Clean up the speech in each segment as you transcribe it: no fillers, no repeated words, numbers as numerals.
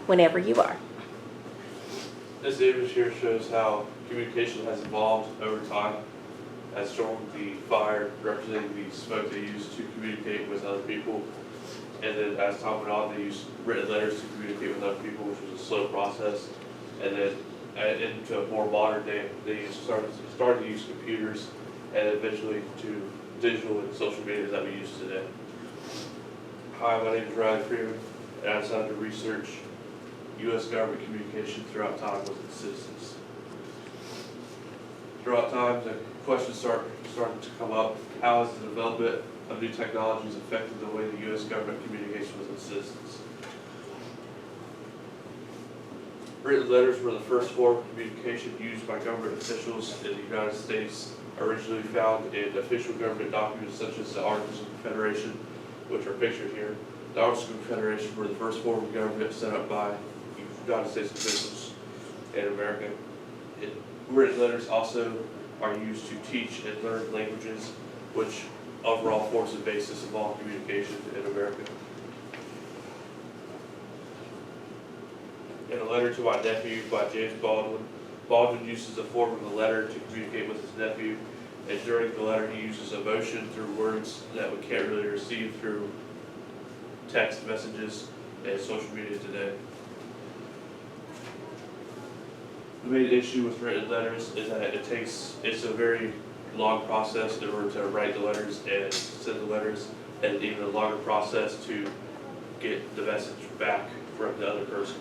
whenever you are. This image here shows how communication has evolved over time, as shown the fire representing the smoke they used to communicate with other people. And then as time went on, they used written letters to communicate with other people, which was a slow process. And then into a more modern day, they started to use computers, and eventually to digital and social media that we use today. Hi, my name is Freeman, and I decided to research U.S. government communication throughout time with its citizens. Throughout time, the questions started to come up: how has the development of new technologies affected the way the U.S. government communicates with its citizens? Written letters were the first form of communication used by government officials in the United States, originally found in official government documents such as the Articles of Confederation, which are pictured here. The Articles of Confederation were the first form of government set up by United States officials in America. Written letters also are used to teach and learn languages, which overall forms the basis of all communication in America. In A Letter to My Nephew by James Baldwin, Baldwin uses the form of a letter to communicate with his nephew, and during the letter he uses emotion through words that we can't really receive through text messages and social media today. The main issue with written letters is that it's a very long process in order to write the letters and send the letters, and even a longer process to get the message back from the other person.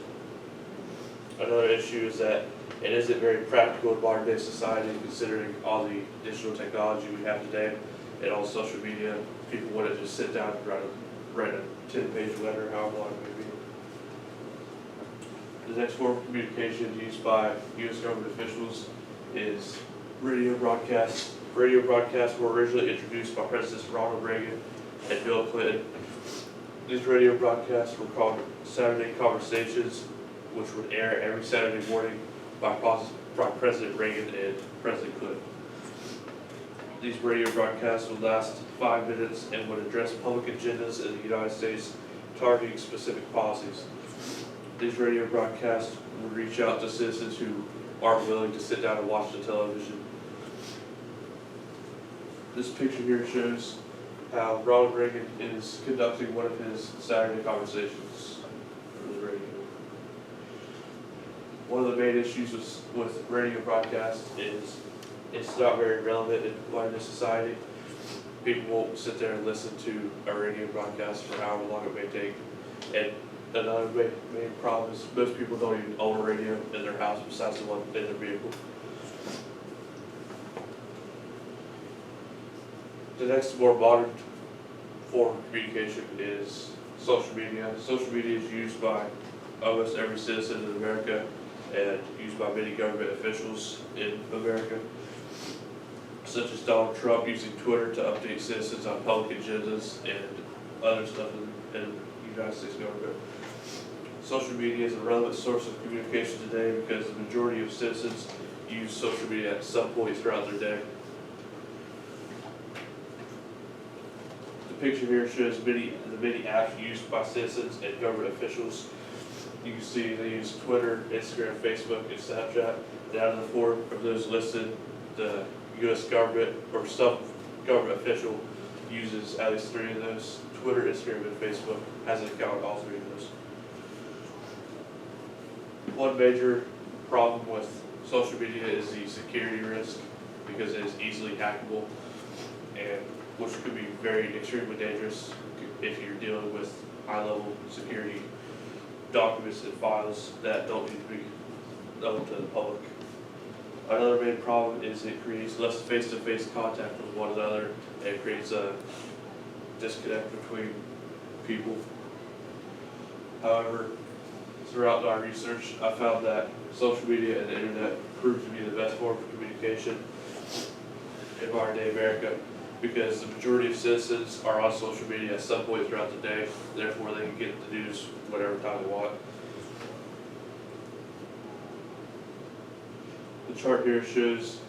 Another issue is that it isn't very practical in modern day society, considering all the digital technology we have today and all social media. People wouldn't just sit down and write a 10-page letter, however long it may be. The next form of communication used by U.S. government officials is radio broadcasts. Radio broadcasts were originally introduced by Presidents Ronald Reagan and Bill Clinton. These radio broadcasts were called Saturday Conversations, which would air every Saturday morning by President Reagan and President Clinton. These radio broadcasts would last 5 minutes and would address public agendas in the United States, targeting specific policies. These radio broadcasts would reach out to citizens who aren't willing to sit down and watch the television. This picture here shows how Ronald Reagan is conducting one of his Saturday conversations for the radio. One of the main issues with radio broadcasts is it's not very relevant in modern day society. People won't sit there and listen to a radio broadcast for however long it may take. And another main problem is most people don't even own a radio in their house besides the one in their vehicle. The next more modern form of communication is social media. Social media is used by almost every citizen in America and used by many government officials in America, such as Donald Trump using Twitter to update citizens on public agendas and other stuff in the United States government. Social media is a relevant source of communication today because the majority of citizens use social media at some point throughout their day. The picture here shows the many apps used by citizens and government officials. You can see they use Twitter, Instagram, Facebook, and Snapchat. And out of the 4 of those listed, the U.S. government or some government official uses at least 3 of those. Twitter, Instagram, and Facebook has an account on all 3 of those. One major problem with social media is the security risk, because it is easily hackable, and which could be extremely dangerous if you're dealing with high-level security documents and files that don't need to be known to the public. Another main problem is it creates less face-to-face contact with one another, and it creates a disconnect between people. However, throughout my research, I found that social media and the internet proved to be the best form of communication in modern day America, because the majority of citizens are on social media at some point throughout the day, therefore they can get the news whatever time they want. The chart here shows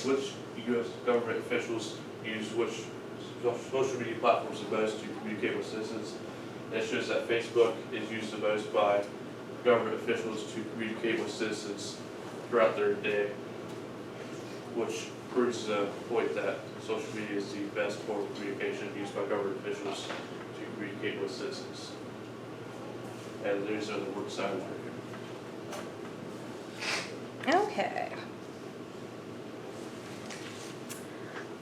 which U.S. government officials use which social media platforms the most to communicate with citizens. And it shows that Facebook is used the most by government officials to communicate with citizens throughout their day, which proves the point that social media is the best form of communication used by government officials to communicate with citizens. And these are the work cited right here. Okay.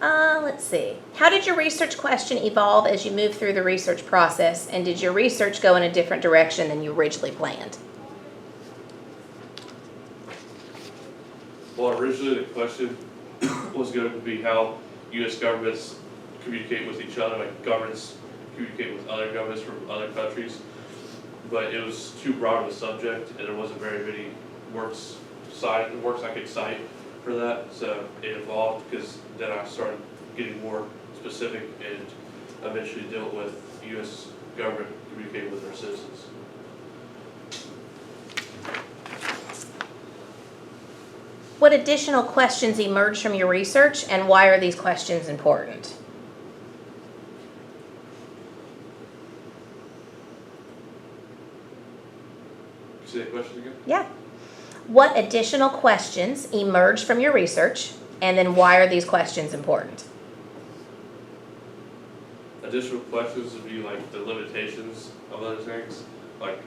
Let's see. How did your research question evolve as you moved through the research process, and did your research go in a different direction than you originally planned? Well, originally the question was going to be how U.S. governments communicate with each other, like governments communicate with other governments from other countries. But it was too broad of a subject, and there wasn't very many works I could cite for that. So it evolved because then I started getting more specific and eventually dealt with U.S. government communicating with their citizens. What additional questions emerged from your research, and why are these questions important? Say that question again? Yeah. What additional questions emerged from your research, and then why are these questions important? Additional questions would be like the limitations of other things, like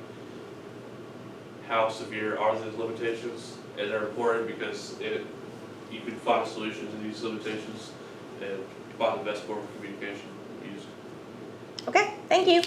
how severe are these limitations? And they're important because you can find a solution to these limitations and find the best form of communication used. Okay, thank you.